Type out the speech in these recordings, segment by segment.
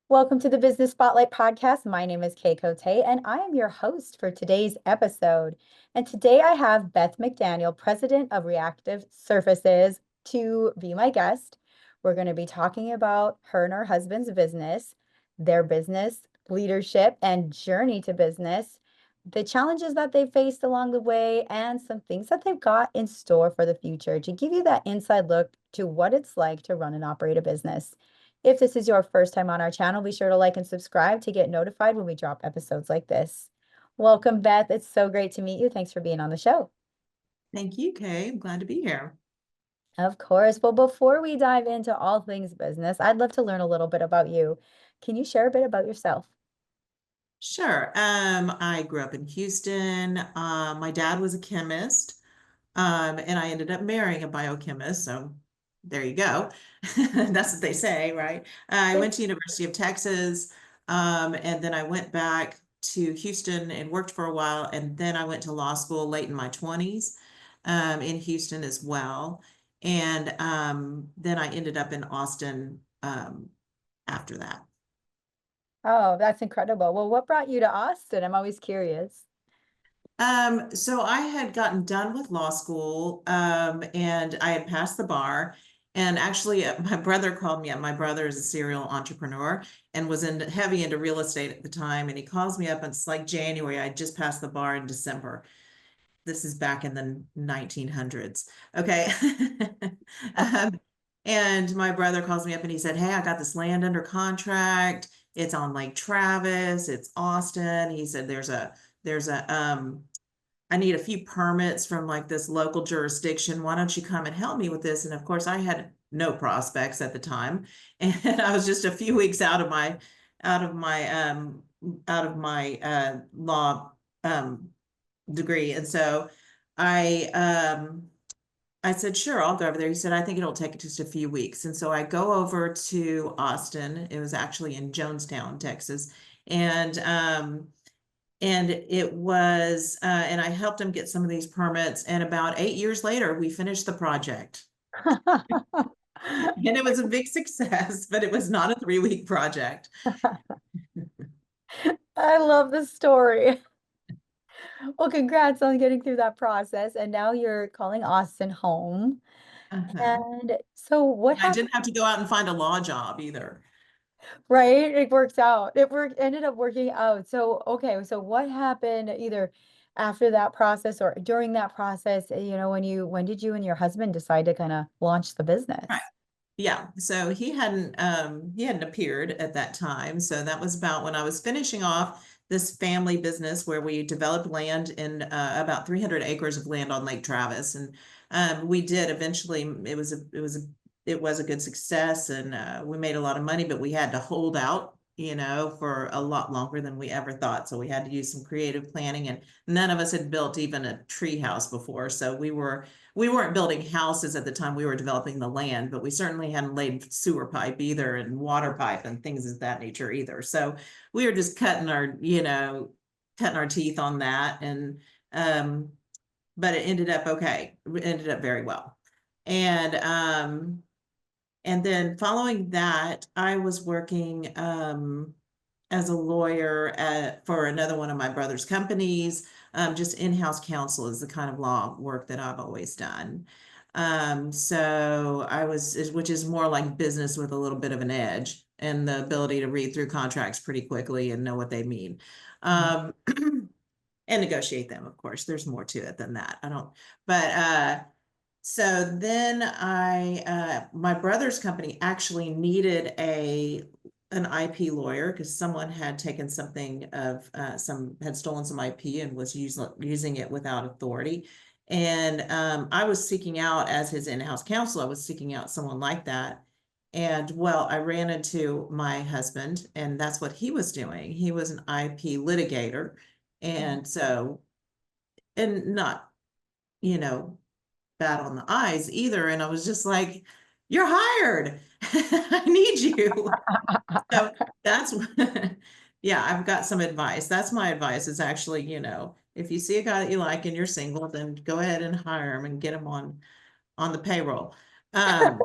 Welcome to the Business Spotlight podcast. My name is Kay Cote, and I am your host for today's episode. And today I have Beth McDaniel, president of Reactive Surfaces, to be my guest. We're going to be talking about her and her husband's business, their business leadership and journey to business, the challenges that they faced along the way, and some things that they've got in store for the future to give you that inside look to what it's like to run and operate a business. If this is your first time on our channel, be sure to like and subscribe to get notified when we drop episodes like this. Welcome, Beth. It's so great to meet you. Thanks for being on the show. Thank you, Kay. I'm glad to be here. Of course. Well, before we dive into all things business, I'd love to learn a little bit about you. Can you share a bit about yourself? Sure. I grew up in Houston. My dad was a chemist, and I ended up marrying a biochemist. So there you go. That's what they say, right? I went to University of Texas, and then I went back to Houston and worked for a while, and then I went to law school late in my 20s, in Houston as well. And then I ended up in Austin, after that. Oh, that's incredible. Well, what brought you to Austin? I'm always curious. So I had gotten done with law school, and I had passed the bar. And actually, my brother called me up. My brother is a serial entrepreneur and was heavy into real estate at the time. And he calls me up, and it's like January. I just passed the bar in December. This is back in the 1900s. Okay. Um, and my brother calls me up and he said, "Hey, I got this land under contract. It's on Lake Travis. It's Austin." He said, there's a I need a few permits from like this local jurisdiction. Why don't you come and help me with this?" And of course, I had no prospects at the time. And I was just a few weeks out of my law degree. And so I I said, "Sure, I'll go over there." He said, "I think it'll take just a few weeks." And so I go over to Austin. It was actually in Jonestown, Texas. And it was and I helped him get some of these permits. And about 8 years later, we finished the project. And it was a big success, but it was not a 3-week project. I love the story. Well, congrats on getting through that process. And now you're calling Austin home. Uh-huh. And so what I happened? didn't have to go out and find a law job either. Right? It works out. Ended up working out. So, okay, so what happened either after that process or during that process, when did you and your husband decide to kind of launch the Right. business? Yeah, so he hadn't appeared at that time. So that was about when I was finishing off this family business where we developed land in about 300 acres of land on Lake Travis. And we did eventually, it was a good success, and we made a lot of money, but we had to hold out, for a lot longer than we ever thought. So we had to use some creative planning, and none of us had built even a tree house before. So we weren't building houses at the time we were developing the land, but we certainly hadn't laid sewer pipe either, and water pipe and things of that nature either. So we were just cutting our teeth on that. And but it ended up okay. It ended up very well. And and then following that, I was working as a lawyer for another one of my brother's companies. Just in-house counsel is the kind of law work that I've always done. Which is more like business with a little bit of an edge and the ability to read through contracts pretty quickly and know what they mean. Um, and negotiate them, of course. There's more to it than that. I don't, but so then my brother's company actually needed an IP lawyer because someone had taken something of had stolen some IP and was using it without authority. And I was seeking out, as his in-house counsel, I was seeking out someone like that. And well, I ran into my husband, and that's what he was doing. He was an IP litigator. And so, and not, you know, bad on the eyes either. And I was just like, "You're hired. I need you." So that's, yeah, I've got some advice. That's my advice is actually, if you see a guy that you like and you're single, then go ahead and hire him and get him on the payroll. Um,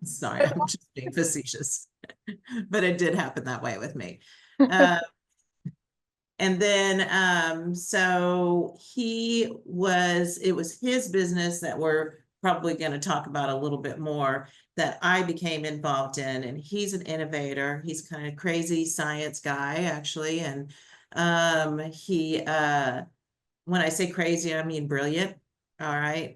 sorry, I'm just being facetious. but it did happen that way with me. Uh, and then, so it was his business that we're probably going to talk about a little bit more that I became involved in. And he's an innovator. He's kind of crazy science guy, actually. And when I say crazy, I mean brilliant. All right.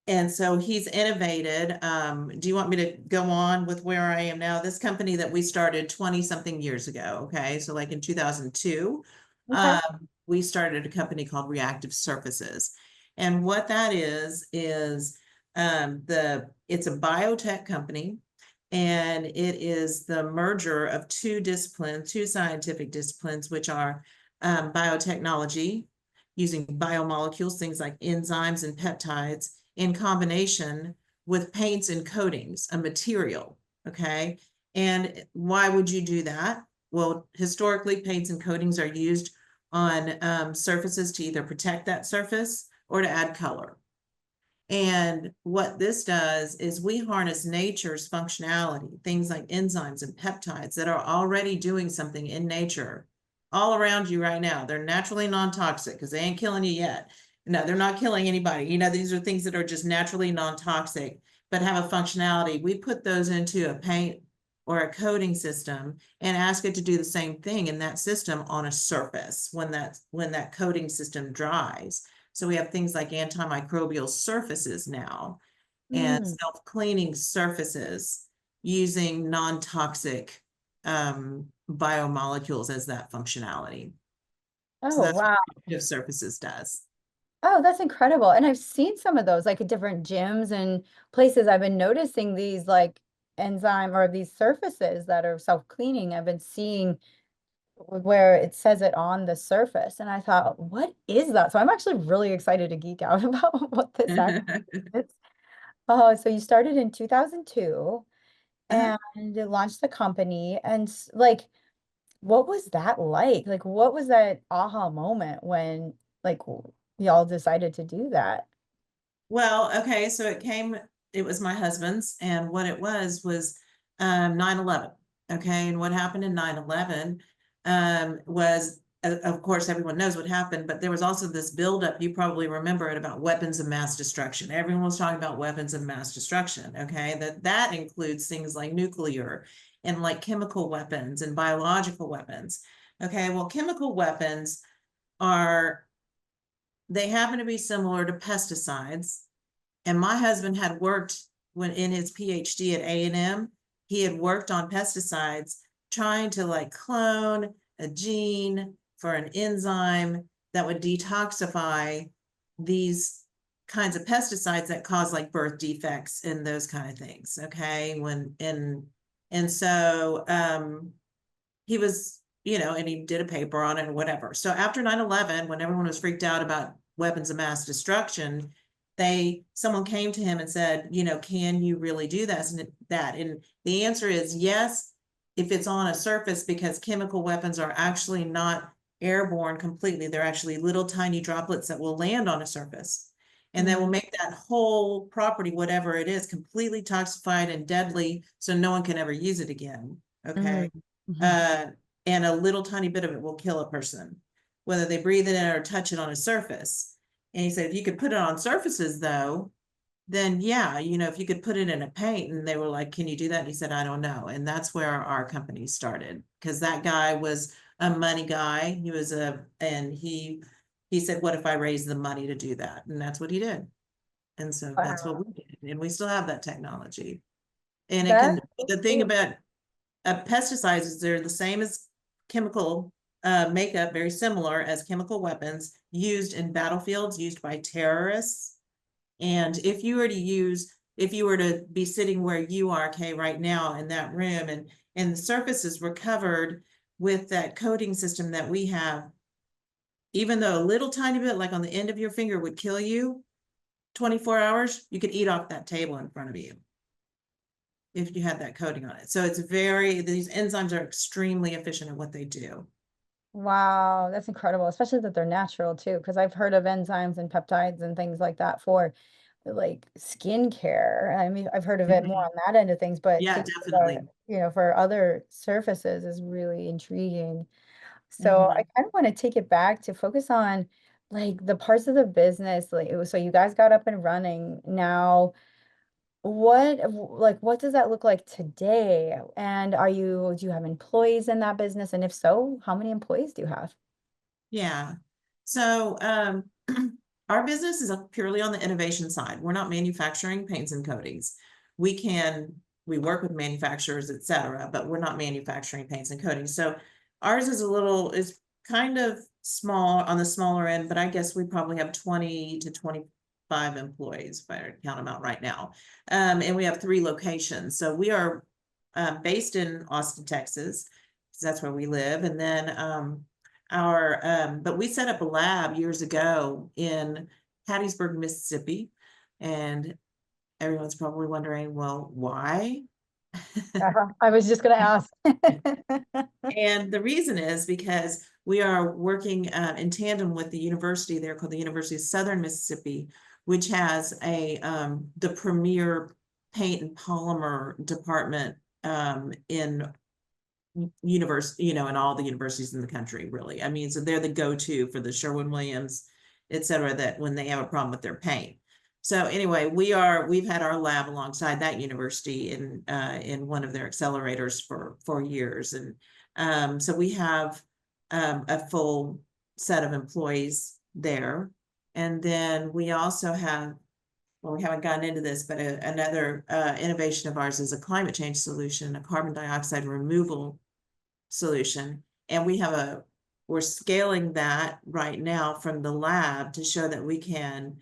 And so he's innovated. Do you want me to go on with where I am now? This company that we started 20 something years ago. Okay. So like in 2002, Okay. we started a company called Reactive Surfaces. And what that is it's a biotech company, and it is the merger of two scientific disciplines, which are biotechnology, using biomolecules, things like enzymes and peptides, in combination with paints and coatings, a material. Okay. And why would you do that? Well, historically, paints and coatings are used on surfaces to either protect that surface or to add color. And what this does is we harness nature's functionality, things like enzymes and peptides that are already doing something in nature all around you right now. They're naturally non-toxic because they ain't killing you yet. No, they're not killing anybody. These are things that are just naturally non-toxic, but have a functionality. We put those into a paint or a coating system and ask it to do the same thing in that system on a surface when that coating system dries. So we have things like antimicrobial surfaces now and Mm. self-cleaning surfaces using non-toxic biomolecules as that functionality. So Oh, that's what wow. Reactive Surfaces does. Oh, that's incredible. And I've seen some of those like at different gyms and places. I've been noticing these like enzyme or these surfaces that are self-cleaning. I've been seeing where it says it on the surface. And I thought, what is that? So I'm actually really excited to geek out about what this actually is. Oh, so you started in 2002 Uh-huh. and you launched the company. And like, what was that like? Like, what was that aha moment when like y'all decided to do that? Well, okay, so it was my husband's, and what it was 9/11. Okay, and what happened in 9/11 was, of course, everyone knows what happened, but there was also this buildup, you probably remember it, about weapons of mass destruction. Everyone was talking about weapons of mass destruction, okay? That includes things like nuclear and like chemical weapons and biological weapons. Okay, well, chemical weapons are they happen to be similar to pesticides. And my husband had worked when in his PhD at A&M, he had worked on pesticides, trying to like clone a gene for an enzyme that would detoxify these kinds of pesticides that cause like birth defects and those kind of things. Okay. And so he was, and he did a paper on it or whatever. So after 9/11, when everyone was freaked out about weapons of mass destruction, someone came to him and said, can you really do this and that? And the answer is yes, if it's on a surface, because chemical weapons are actually not airborne completely. They're actually little tiny droplets that will land on a surface. And that will Mm, make that whole property, whatever it is, completely toxified and deadly, so no one can ever use it again. Okay. mm, mhm. uh, and a little tiny bit of it will kill a person, whether they breathe it in or touch it on a surface. And he said, if you could put it on surfaces though, then yeah, if you could put it in a paint. And they were like, can you do that? And he said, I don't know. And that's where our company started, because that guy was a money guy. And he said, what if I raise the money to do that? And that's what he did. And so that's what Wow. we did. And we still have that technology. And That's so the thing cool. about pesticides is they're the same as chemical makeup, very similar as chemical weapons used in battlefields, used by terrorists. And if you were to be sitting where you are, Kay, right now in that room, and the surfaces were covered with that coating system that we have, even though a little tiny bit, like on the end of your finger, would kill you, 24 hours, you could eat off that table in front of you if you had that coating on it. So these enzymes are extremely efficient at what they do. Wow, that's incredible, especially that they're natural too, because I've heard of enzymes and peptides and things like that for like skincare. I mean, I've heard of it more Mhm. on that end of things, but to Yeah, go for, definitely. for other surfaces is really intriguing. So I Mhm. kind of want to take it back to focus on like the parts of the business. Like, so you guys got up and running. Now, what does that look like today? And do you have employees in that business? And if so, how many employees do you have? Yeah. So our business is purely on the innovation side. We're not manufacturing paints and coatings. We work with manufacturers, et cetera, but we're not manufacturing paints and coatings. So ours is kind of small on the smaller end, but I guess we probably have 20 to 25 employees if I count them out right now. And we have 3 locations. So we are based in Austin, Texas, because that's where we live. And then but we set up a lab years ago in Hattiesburg, Mississippi, and everyone's probably wondering, well, why? I was just gonna ask. And the reason is because we are working in tandem with the university there called the University of Southern Mississippi, which has the premier paint and polymer department in university, in all the universities in the country, really. I mean, so they're the go-to for the Sherwin-Williams, et cetera, that when they have a problem with their paint. So anyway, we've had our lab alongside that university in one of their accelerators for years. And so we have a full set of employees there. And then we also have, well, we haven't gotten into this, but another innovation of ours is a climate change solution, a carbon dioxide removal solution. And we're scaling that right now from the lab to show that we can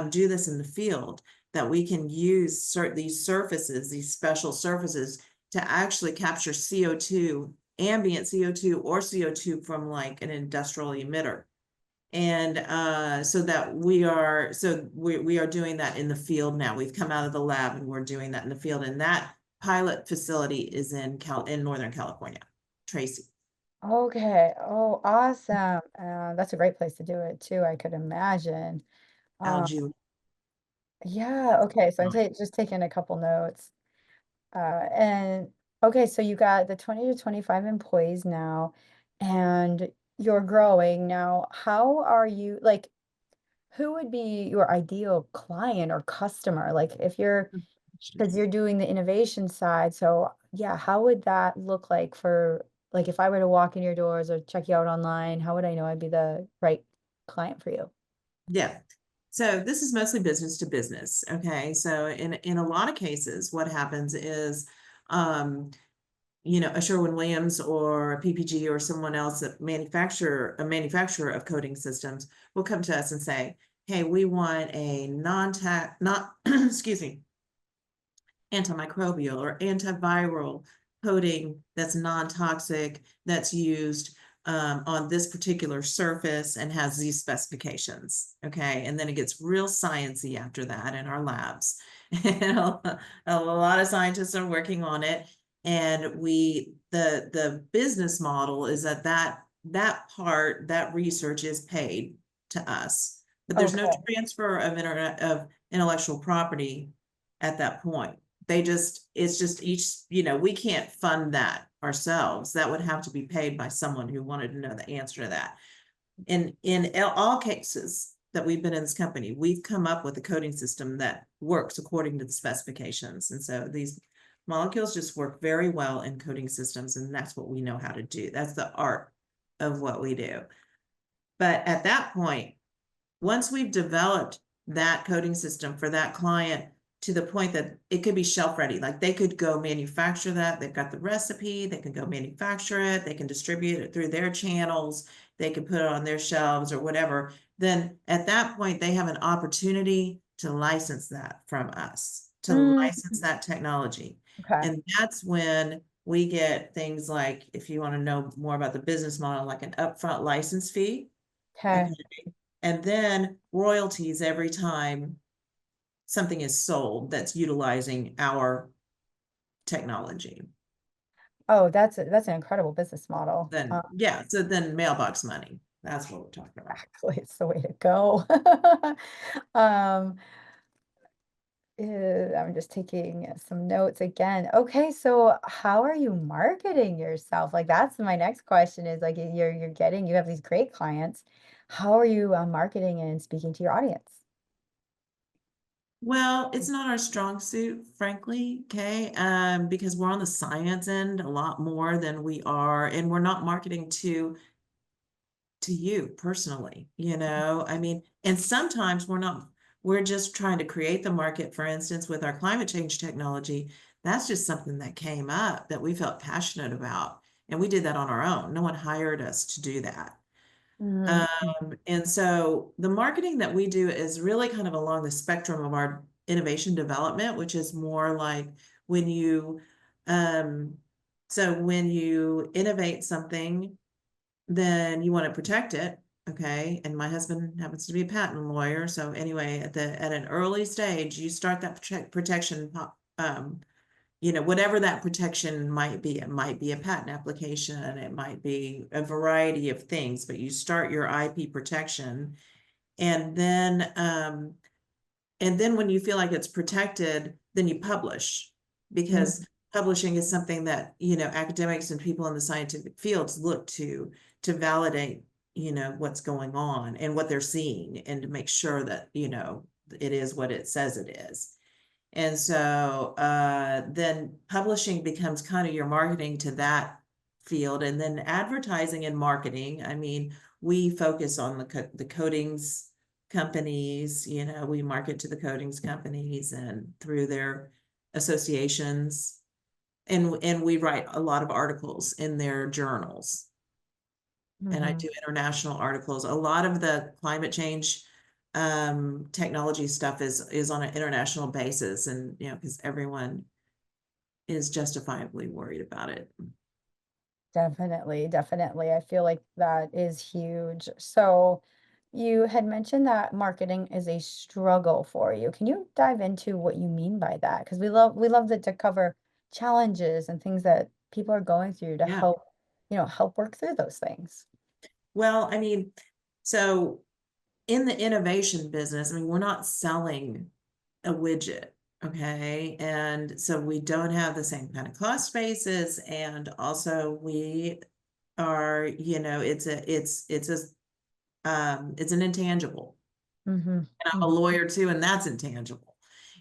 do this in the field, that we can use these surfaces, these special surfaces to actually capture CO2, ambient CO2 or CO2 from like an industrial emitter. And we are doing that in the field now. We've come out of the lab and we're doing that in the field. And that pilot facility is in Northern California, Tracy. Okay. Oh, awesome. That's a great place to do it too, I could imagine. Um, Algae. yeah, okay. So just taking a couple notes. And okay, so you got the 20 to 25 employees now, and you're growing. Now, how are you like who would be your ideal client or customer? Like if you're because you're doing the innovation side. So yeah, how would that look like for like if I were to walk in your doors or check you out online, how would I know I'd be the right client for you? Yeah. So this is mostly business to business. Okay. So in a lot of cases, what happens is, a Sherwin-Williams or a PPG or someone else that manufacturer of coating systems will come to us and say, hey, we want a not, excuse me, antimicrobial or antiviral coating that's non-toxic, that's used on this particular surface and has these specifications. Okay. And then it gets real sciencey after that in our labs. And a lot of scientists are working on it. And the business model is that research is paid to us, but there's no Okay. transfer of intellectual property at that point. It's just we can't fund that ourselves. That would have to be paid by someone who wanted to know the answer to that. In all cases that we've been in this company, we've come up with a coding system that works according to the specifications. And so these molecules just work very well in coding systems, and that's what we know how to do. That's the art of what we do. But at that point, once we've developed that coding system for that client to the point that it could be shelf ready, like they could go manufacture that, they've got the recipe, they can go manufacture it, they can distribute it through their channels, they can put it on their shelves or whatever, then at that point they have an opportunity to license that from us, to Mm, license that technology. okay. And that's when we get things like, if you want to know more about the business model, like an upfront license fee. Okay. Okay. And then royalties every time something is sold that's utilizing our technology. Oh, that's an incredible business model. Then, yeah, so then mailbox money. That's what we're talking about. Actually, it's the way to go. Um, I'm just taking some notes again. Okay, so how are you marketing yourself? Like that's my next question is like you have these great clients. How are you marketing and speaking to your audience? Well, it's not our strong suit, frankly, Kay, because we're on the science end a lot more than we are, and we're not marketing to you personally, I mean, and sometimes we're just trying to create the market. For instance, with our climate change technology, that's just something that came up that we felt passionate about, and we did that on our own. No one hired us to do that. Mhm. And so the marketing that we do is really kind of along the spectrum of our innovation development, which is more like when you, um, so when you innovate something, then you want to protect it. Okay. And my husband happens to be a patent lawyer. So anyway, at an early stage, you start that protection, whatever that protection might be. It might be a patent application, it might be a variety of things, but you start your IP protection. And then when you feel like it's protected, then you publish, because publishing is something that, academics and people in the scientific fields look to validate, what's going on and what they're seeing, and to make sure that, it is what it says it is. And so then publishing becomes kind of your marketing to that field. And then advertising and marketing, I mean, we focus on the coatings companies, we market to the coatings companies and through their associations. And we write a lot of articles in their journals. And I Mhm. do international articles. A lot of the climate change technology stuff is on an international basis, and because everyone is justifiably worried about it. Definitely, definitely. I feel like that is huge. So you had mentioned that marketing is a struggle for you. Can you dive into what you mean by that? Because we love to cover challenges and things that people are going through to Yeah. help work through those things. Well, I mean, so in the innovation business, I mean, we're not selling a widget, okay? And so we don't have the same kind of cost basis, and also we are, it's an intangible. Mm-hmm. And I'm a lawyer too, and that's intangible,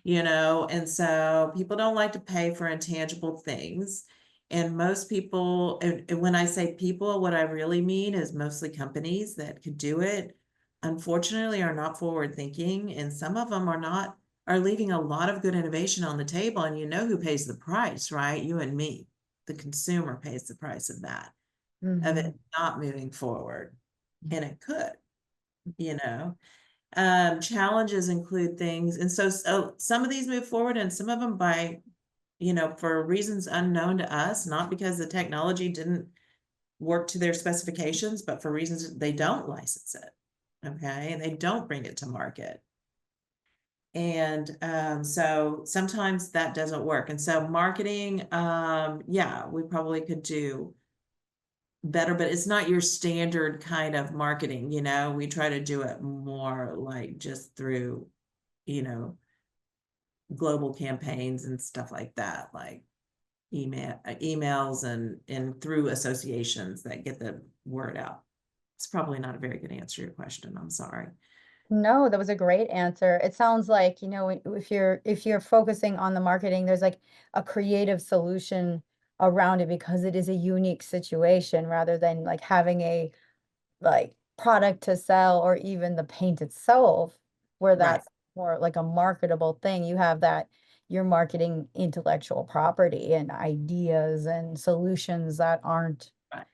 and so people don't like to pay for intangible things. And most people, and when I say people, what I really mean is mostly companies that could do it, unfortunately, are not forward thinking. And some of them are leaving a lot of good innovation on the table. And you know who pays the price, right? You and me. The consumer pays the price of that, of Mm-hmm. it not moving forward. And it could, you know. Challenges include things, and so some of these move forward, and some of them for reasons unknown to us, not because the technology didn't work to their specifications, but for reasons they don't license it. Okay, and they don't bring it to market. And so sometimes that doesn't work. And so marketing, yeah, we probably could do better, but it's not your standard kind of marketing. We try to do it more like just through, you know, global campaigns and stuff like that, like emails and through associations that get the word out. It's probably not a very good answer to your question. I'm sorry. No, that was a great answer. It sounds like, if you're focusing on the marketing, there's like a creative solution around it because it is a unique situation rather than like having a like product to sell or even the paint itself, where Right. that's more like a marketable thing. You have that you're marketing intellectual property and ideas and solutions that aren't Right.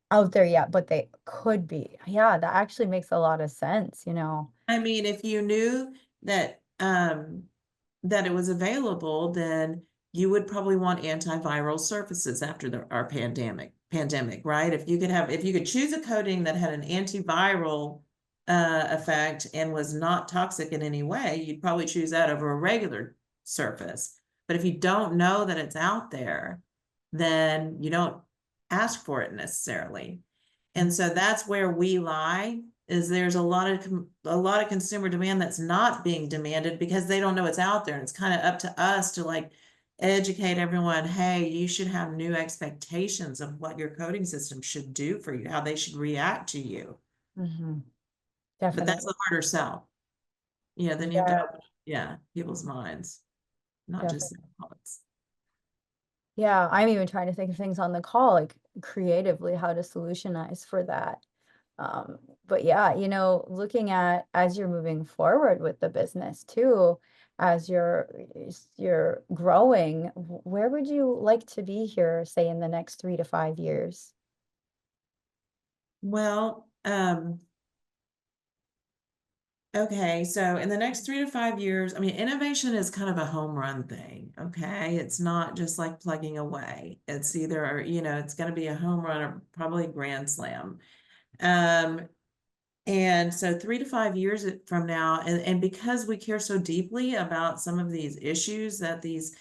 out there yet, but they could be. Yeah, that actually makes a lot of sense. I mean, if you knew that it was available, then you would probably want antiviral surfaces after our pandemic, right? If you could choose a coating that had an antiviral effect and was not toxic in any way, you'd probably choose that over a regular surface. But if you don't know that it's out there, then you don't ask for it necessarily. And so that's where we lie, is there's a lot of consumer demand that's not being demanded because they don't know it's out there. And it's kind of up to us to like educate everyone, hey, you should have new expectations of what your coding system should do for you, how they should react to you. But that's Definitely. the harder sell. Then you have to Yeah, open, people's minds, not just definitely. their thoughts. Yeah, I'm even trying to think of things on the call, like creatively how to solutionize for that. But yeah, looking at as you're moving forward with the business too, as you're growing, where would you like to be here, say in the next 3 to 5 years? Well, okay, so in the next 3 to 5 years, I mean, innovation is kind of a home run thing, okay? It's not just like plugging away. It's either, it's going to be a home run or probably a grand slam. And so 3 to 5 years from now, and because we care so deeply about some of these issues that these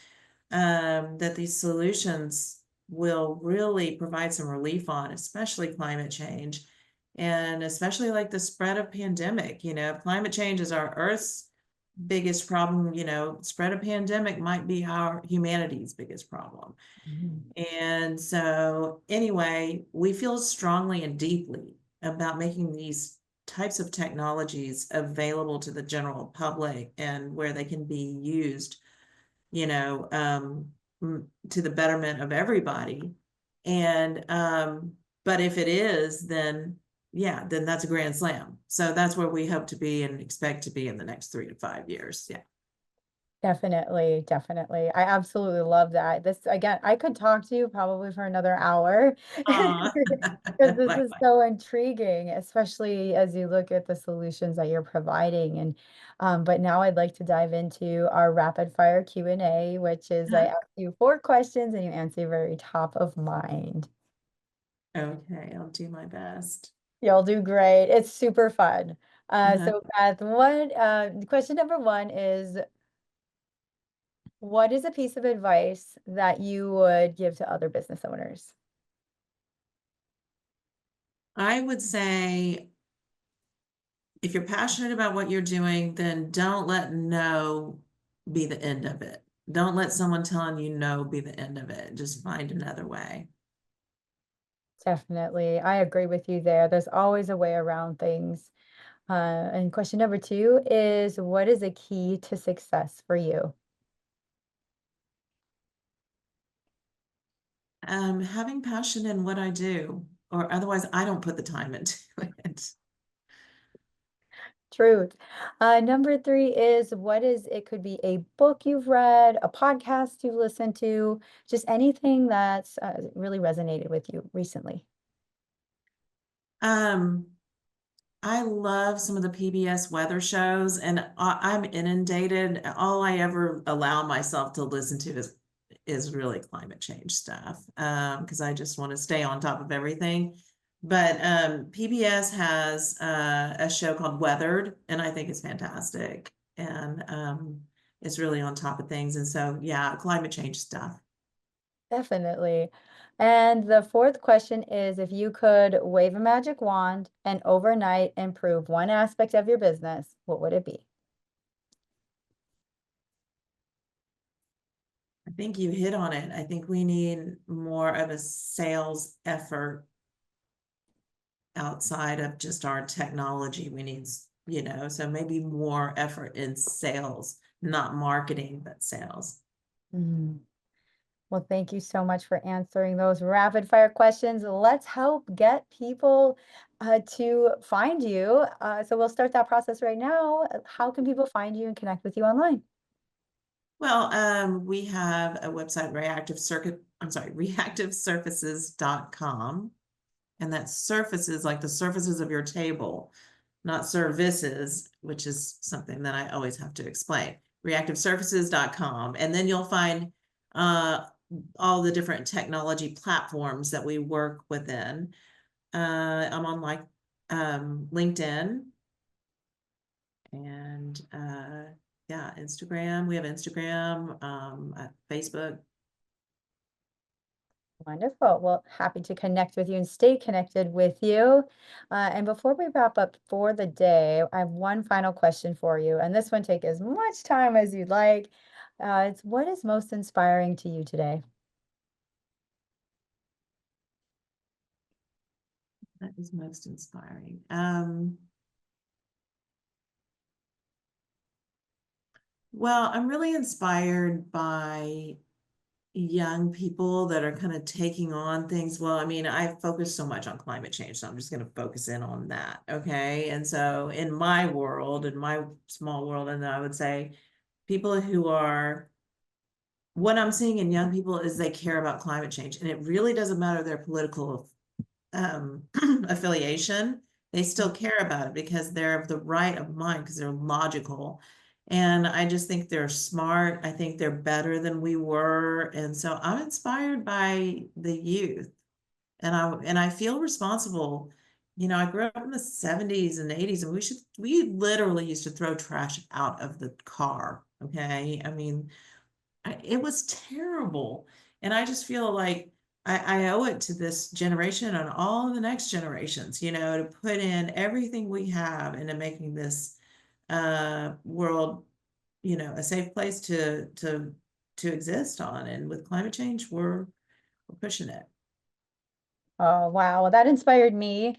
solutions will really provide some relief on, especially climate change, and especially like the spread of pandemic. If climate change is our Earth's biggest problem, spread of pandemic might be our humanity's biggest problem. Mhm. And so anyway, we feel strongly and deeply about making these types of technologies available to the general public and where they can be used, you know, um, to the betterment of everybody. And but if it is, then then that's a grand slam. So that's where we hope to be and expect to be in the next 3 to 5 years. Yeah. Definitely, definitely. I absolutely love that. This again, I could talk to you probably for another hour because this is Likewise. so intriguing, especially as you look at the solutions that you're providing. And but now I'd like to dive into our rapid fire Q&A, which is I Uh-huh. ask you 4 questions and you answer very top of mind. Okay, I'll do my best. You'll do great. It's super fun. Uh-huh. So Beth, question number one is, what is a piece of advice that you would give to other business owners? I would say if you're passionate about what you're doing, then don't let no be the end of it. Don't let someone telling you no be the end of it. Just find another way. Definitely. I agree with you there. There's always a way around things. And question number two is, what is a key to success for you? Having passion in what I do, or otherwise I don't put the time into it. Truth. Number three is, it could be a book you've read, a podcast you've listened to, just anything that's really resonated with you recently. Um, I love some of the PBS weather shows, and I'm inundated. All I ever allow myself to listen to is really climate change stuff, because I just want to stay on top of everything. But PBS has a show called Weathered, and I think it's fantastic, and it's really on top of things. And so, yeah, climate change stuff. Definitely. And the fourth question is, if you could wave a magic wand and overnight improve one aspect of your business, what would it be? I think you hit on it. I think we need more of a sales effort outside of just our technology. We need, so maybe more effort in sales, not marketing, but sales. Mhm. Well, thank you so much for answering those rapid fire questions. Let's help get people to find you. So we'll start that process right now. How can people find you and connect with you online? Well, we have a website, reactivesurfaces.com. And that's surfaces like the surfaces of your table, not services, which is something that I always have to explain. Reactivesurfaces.com. And then you'll find all the different technology platforms that we work within. I'm on like LinkedIn and Instagram. We have Instagram, Facebook. Wonderful. Well, happy to connect with you and stay connected with you. And before we wrap up for the day, I have one final question for you. And this one take as much time as you'd like. It's what is most inspiring to you today? That is most inspiring. Well, I'm really inspired by young people that are kind of taking on things. Well, I mean, I focus so much on climate change, so I'm just going to focus in on that. Okay. And so in my world, in my small world, and I would say people who are, what I'm seeing in young people is they care about climate change, and it really doesn't matter their political um, affiliation. They still care about it because they're of the right of mind, because they're logical. And I just think they're smart. I think they're better than we were. And so I'm inspired by the youth. And I feel responsible. I grew up in the 70s and 80s, and we literally used to throw trash out of the car. Okay. I mean, it was terrible. And I just feel like I owe it to this generation and all the next generations, to put in everything we have into making this world, a safe place to exist on. And with climate change, we're pushing it. Oh, wow. Well, that inspired me.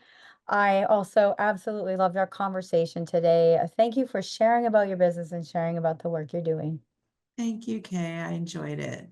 I also absolutely loved our conversation today. Thank you for sharing about your business and sharing about the work you're doing. Thank you, Kay. I enjoyed it.